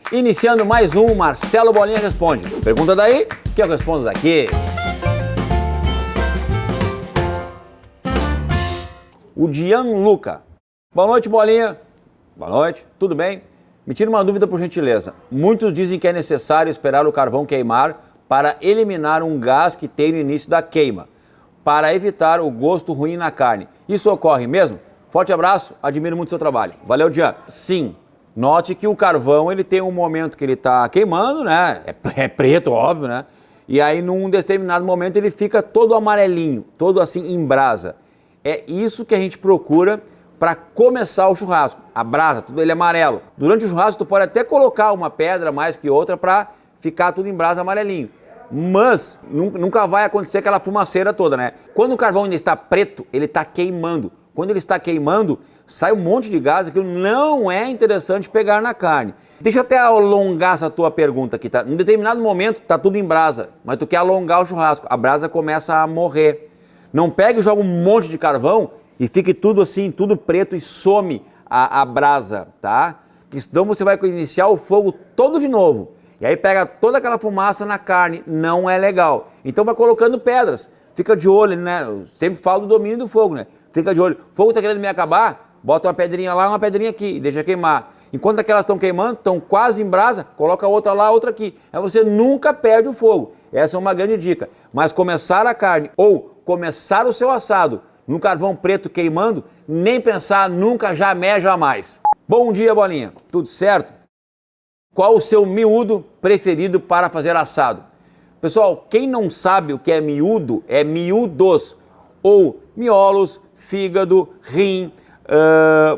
Iniciando mais um Marcelo Bolinha Responde. Pergunta daí, que eu respondo daqui. O Gianluca. Boa noite, Bolinha. Boa noite, tudo bem? Me tira uma dúvida, por gentileza. Muitos dizem que é necessário esperar o carvão queimar para eliminar um gás que tem no início da queima, para evitar o gosto ruim na carne. Isso ocorre mesmo? Forte abraço, admiro muito o seu trabalho. Valeu, Gian. Sim. Note que o carvão, ele tem um momento que ele está queimando, né? É preto, óbvio, né? E aí, num determinado momento, ele fica todo amarelinho, todo assim em brasa. É isso que a gente procura para começar o churrasco. A brasa, tudo ele é amarelo. Durante o churrasco, tu pode até colocar uma pedra mais que outra para ficar tudo em brasa amarelinho. Mas nunca vai acontecer aquela fumaceira toda, né? Quando o carvão ainda está preto, ele está queimando. Quando ele está queimando, sai um monte de gás, aquilo não é interessante pegar na carne. Deixa eu até alongar essa tua pergunta aqui, tá? Em determinado momento, tá tudo em brasa, mas tu quer alongar o churrasco, a brasa começa a morrer. Não pegue e joga um monte de carvão e fique tudo assim, tudo preto e some a brasa, tá? Senão você vai iniciar o fogo todo de novo. E aí pega toda aquela fumaça na carne, não é legal. Então vai colocando pedras, fica de olho, né? Eu sempre falo do domínio do fogo, né? Fica de olho. O fogo tá querendo me acabar? Bota uma pedrinha lá, uma pedrinha aqui e deixa queimar. Enquanto aquelas estão queimando, estão quase em brasa, coloca outra lá, outra aqui. Aí você nunca perde o fogo. Essa é uma grande dica. Mas começar a carne ou começar o seu assado no carvão preto queimando, nem pensar nunca, jamais. Bom dia, Bolinha. Tudo certo? Qual o seu miúdo preferido para fazer assado? Pessoal, quem não sabe o que é miúdo, é miúdos, ou miolos, fígado, rim,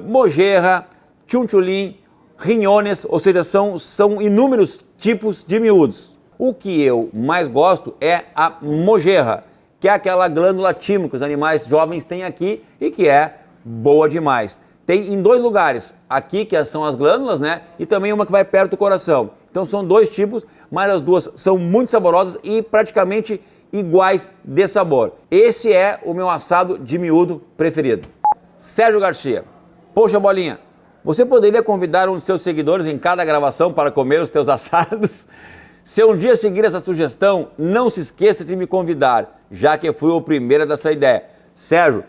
mojerra, chunchulim, rinhones, ou seja, são inúmeros tipos de miúdos. O que eu mais gosto é a mojerra, que é aquela glândula timo que os animais jovens têm aqui e que é boa demais. Tem em dois lugares, aqui que são as glândulas, né? E também uma que vai perto do coração. Então são dois tipos, mas as duas são muito saborosas e praticamente iguais de sabor. Esse é o meu assado de miúdo preferido. Sérgio Garcia. Poxa, Bolinha, você poderia convidar um de seus seguidores em cada gravação para comer os teus assados? Se um dia seguir essa sugestão, não se esqueça de me convidar, já que eu fui o primeiro dessa ideia. Sérgio,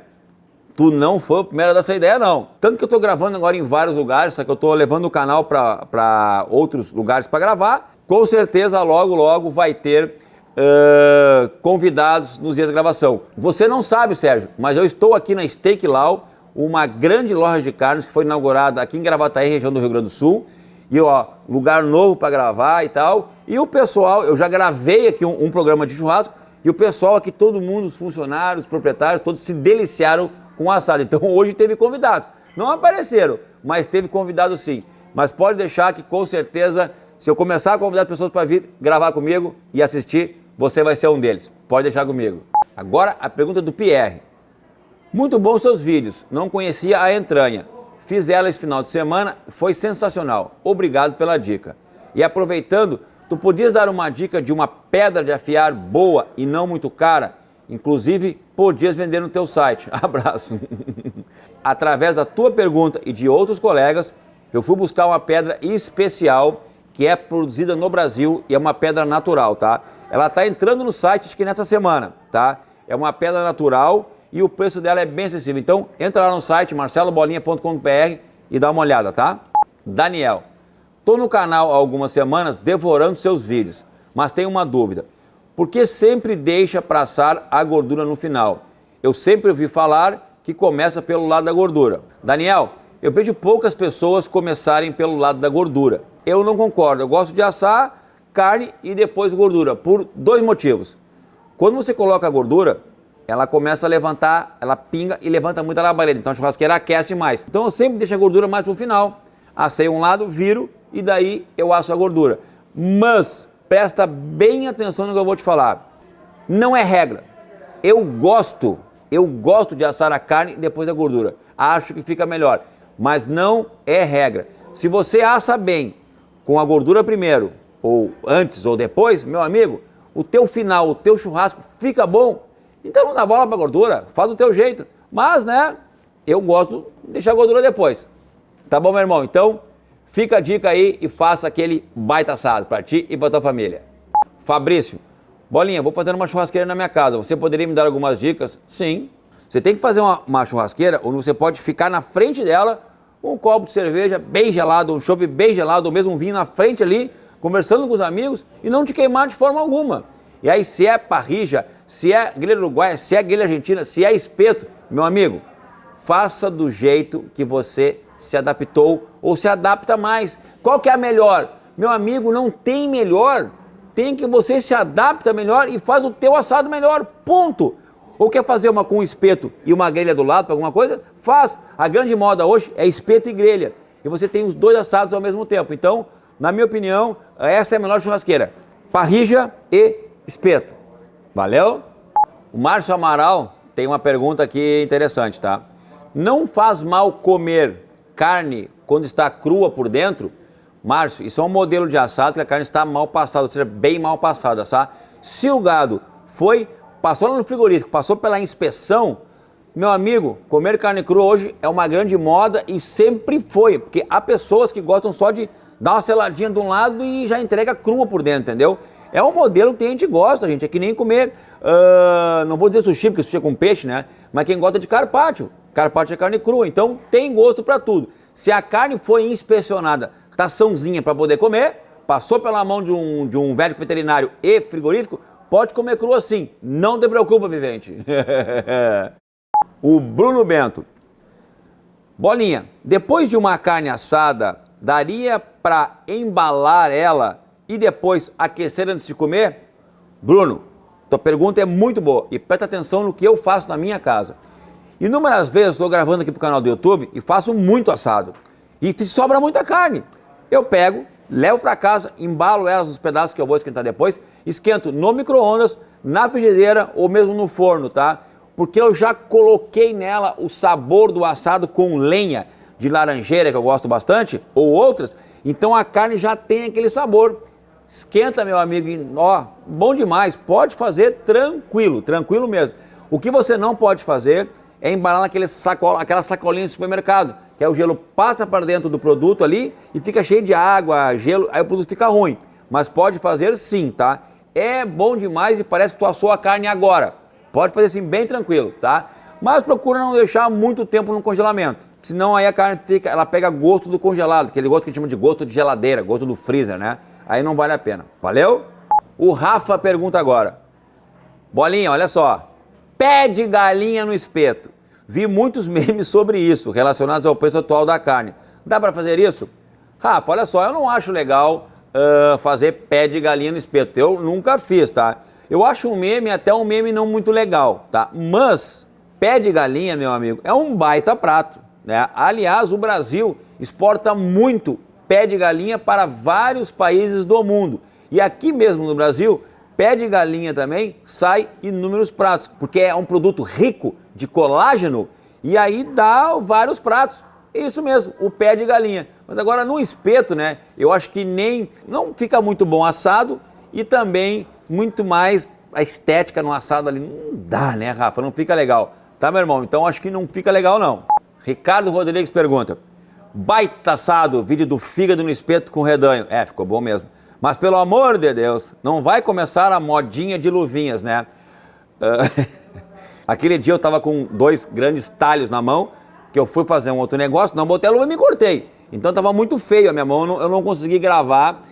tu não foi o primeiro dessa ideia, não. Tanto que eu estou gravando agora em vários lugares, só que eu estou levando o canal para outros lugares para gravar. Com certeza, logo vai ter convidados nos dias de gravação. Você não sabe, Sérgio, mas eu estou aqui na Steak Lau, uma grande loja de carnes que foi inaugurada aqui em Gravataí, região do Rio Grande do Sul. E ó, lugar novo para gravar e tal. E o pessoal, eu já gravei aqui um programa de churrasco, e o pessoal aqui, todo mundo, os funcionários, os proprietários, todos se deliciaram com o assado. Então hoje teve convidados. Não apareceram, mas teve convidados sim. Mas pode deixar que com certeza, se eu começar a convidar pessoas para vir gravar comigo e assistir, você vai ser um deles. Pode deixar comigo. Agora a pergunta do Pierre. Muito bom os seus vídeos, não conhecia a entranha. Fiz ela esse final de semana, foi sensacional. Obrigado pela dica. E aproveitando, tu podias dar uma dica de uma pedra de afiar boa e não muito cara? Inclusive, podias vender no teu site. Abraço. Através da tua pergunta e de outros colegas, eu fui buscar uma pedra especial que é produzida no Brasil e é uma pedra natural, tá? Ela está entrando no site, acho que nessa semana, tá? É uma pedra natural e o preço dela é bem acessível. Então, entra lá no site marcelobolinha.com.br e dá uma olhada, tá? Daniel, tô no canal há algumas semanas devorando seus vídeos, mas tenho uma dúvida. Por que sempre deixa para assar a gordura no final? Eu sempre ouvi falar que começa pelo lado da gordura. Daniel, eu vejo poucas pessoas começarem pelo lado da gordura. Eu não concordo, eu gosto de assar carne e depois gordura, por dois motivos. Quando você coloca a gordura, ela começa a levantar, ela pinga e levanta muito a labareda, então a churrasqueira aquece mais. Então eu sempre deixo a gordura mais pro final. Assei um lado, viro e daí eu asso a gordura. Mas presta bem atenção no que eu vou te falar. Não é regra. Eu gosto de assar a carne e depois a gordura. Acho que fica melhor, mas não é regra. Se você assa bem com a gordura primeiro, ou antes ou depois, meu amigo, o teu final, o teu churrasco fica bom, então não dá bola pra gordura, faz do teu jeito. Mas, né, eu gosto de deixar a gordura depois. Tá bom, meu irmão? Então, Fica a dica aí e faça aquele baita assado para ti e para tua família. Fabrício, Bolinha, vou fazer uma churrasqueira na minha casa. Você poderia me dar algumas dicas? Sim. Você tem que fazer uma churrasqueira onde você pode ficar na frente dela, um copo de cerveja bem gelado, um chopp bem gelado, ou mesmo um vinho na frente ali, conversando com os amigos e não te queimar de forma alguma. E aí, se é parrilla, se é grelha uruguaia, se é grelha argentina, se é espeto, meu amigo, faça do jeito que você se adaptou ou se adapta mais. Qual que é a melhor? Meu amigo, não tem melhor. Tem que você se adapta melhor e faz o teu assado melhor. Ponto. Ou quer fazer uma com espeto e uma grelha do lado para alguma coisa? Faz. A grande moda hoje é espeto e grelha. E você tem os dois assados ao mesmo tempo. Então, na minha opinião, essa é a melhor churrasqueira. Parrilla e espeto. Valeu? O Márcio Amaral tem uma pergunta aqui interessante, tá? Não faz mal comer carne quando está crua por dentro? Márcio, isso é um modelo de assado que a carne está mal passada, ou seja, bem mal passada, tá? Se o gado passou lá no frigorífico, passou pela inspeção, meu amigo, comer carne crua hoje é uma grande moda e sempre foi, porque há pessoas que gostam só de dar uma seladinha de um lado e já entrega crua por dentro, entendeu? É um modelo que a gente gosta, gente, é que nem comer, não vou dizer sushi, porque sushi é com peixe, né? Mas quem gosta de carpaccio, carpaccio é carne crua, então tem gosto para tudo. Se a carne foi inspecionada, taçãozinha para poder comer, passou pela mão de um médico veterinário e frigorífico, pode comer crua sim, não te preocupa, vivente. O Bruno Bento. Bolinha, depois de uma carne assada, daria para embalar ela e depois aquecer antes de comer? Bruno, tua pergunta é muito boa e presta atenção no que eu faço na minha casa. Inúmeras vezes estou gravando aqui pro canal do YouTube e faço muito assado. E sobra muita carne. Eu pego, levo para casa, embalo elas nos pedaços que eu vou esquentar depois, esquento no micro-ondas, na frigideira ou mesmo no forno, tá? Porque eu já coloquei nela o sabor do assado com lenha de laranjeira, que eu gosto bastante, ou outras, então a carne já tem aquele sabor. Esquenta, meu amigo, e, ó, bom demais, pode fazer tranquilo, tranquilo mesmo. O que você não pode fazer é embalar aquela sacolinha do supermercado, que é o gelo passa para dentro do produto ali e fica cheio de água, gelo, aí o produto fica ruim. Mas pode fazer sim, tá? É bom demais e parece que tu assou a carne agora. Pode fazer assim bem tranquilo, tá? Mas procura não deixar muito tempo no congelamento, senão aí a carne ela pega gosto do congelado, aquele gosto que a gente chama de gosto de geladeira, gosto do freezer, né? Aí não vale a pena. Valeu? O Rafa pergunta agora. Bolinha, olha só. Pé de galinha no espeto. Vi muitos memes sobre isso, relacionados ao preço atual da carne. Dá para fazer isso? Rafa, olha só, eu não acho legal fazer pé de galinha no espeto. Eu nunca fiz, tá? Eu acho um meme, até um meme não muito legal, tá? Mas pé de galinha, meu amigo, é um baita prato, né? Aliás, o Brasil exporta muito pé de galinha para vários países do mundo. E aqui mesmo no Brasil, pé de galinha também sai inúmeros pratos, porque é um produto rico de colágeno e aí dá vários pratos. Isso mesmo, o pé de galinha. Mas agora no espeto, né, eu acho que não fica muito bom assado e também muito mais a estética no assado ali. Não dá, né, Rafa? Não fica legal. Tá, meu irmão? Então acho que não fica legal, não. Ricardo Rodrigues pergunta. Baita assado, vídeo do fígado no espeto com redanho. É, ficou bom mesmo. Mas pelo amor de Deus, não vai começar a modinha de luvinhas, né? Aquele dia eu tava com 2 grandes talhos na mão, que eu fui fazer um outro negócio, não botei a luva e me cortei. Então tava muito feio a minha mão, eu não consegui gravar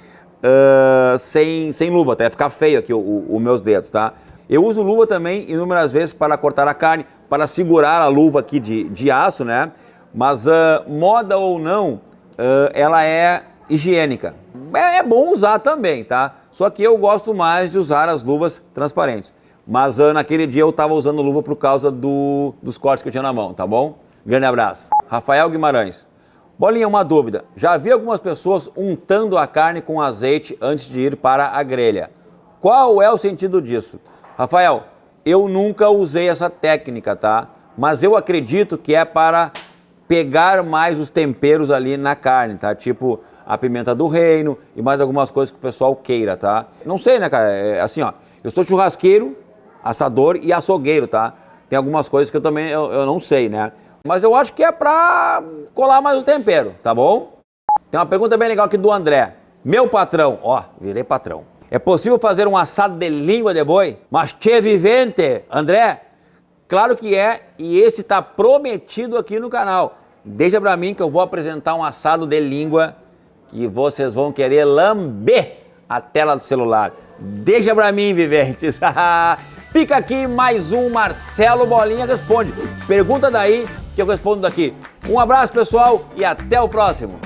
sem luva, até ficar feio aqui os meus dedos, tá? Eu uso luva também inúmeras vezes para cortar a carne, para segurar a luva aqui de aço, né? Mas moda ou não, ela é higiênica. É bom usar também, tá? Só que eu gosto mais de usar as luvas transparentes. Mas naquele dia eu tava usando luva por causa dos cortes que eu tinha na mão, tá bom? Grande abraço. Rafael Guimarães. Bolinha, uma dúvida. Já vi algumas pessoas untando a carne com azeite antes de ir para a grelha. Qual é o sentido disso? Rafael, eu nunca usei essa técnica, tá? Mas eu acredito que é para pegar mais os temperos ali na carne, tá? Tipo a pimenta do reino e mais algumas coisas que o pessoal queira, tá? Não sei, né, cara? É assim, ó. Eu sou churrasqueiro, assador e açougueiro, tá? Tem algumas coisas que eu também não sei, né? Mas eu acho que é pra colar mais o tempero, tá bom? Tem uma pergunta bem legal aqui do André. Meu patrão, ó, virei patrão. É possível fazer um assado de língua de boi? Mas che vivente, André? Claro que é, e esse está prometido aqui no canal. Deixa pra mim que eu vou apresentar um assado de língua que vocês vão querer lamber a tela do celular. Deixa pra mim, viventes. Fica aqui mais um Marcelo Bolinha Responde. Pergunta daí que eu respondo daqui. Um abraço, pessoal, e até o próximo.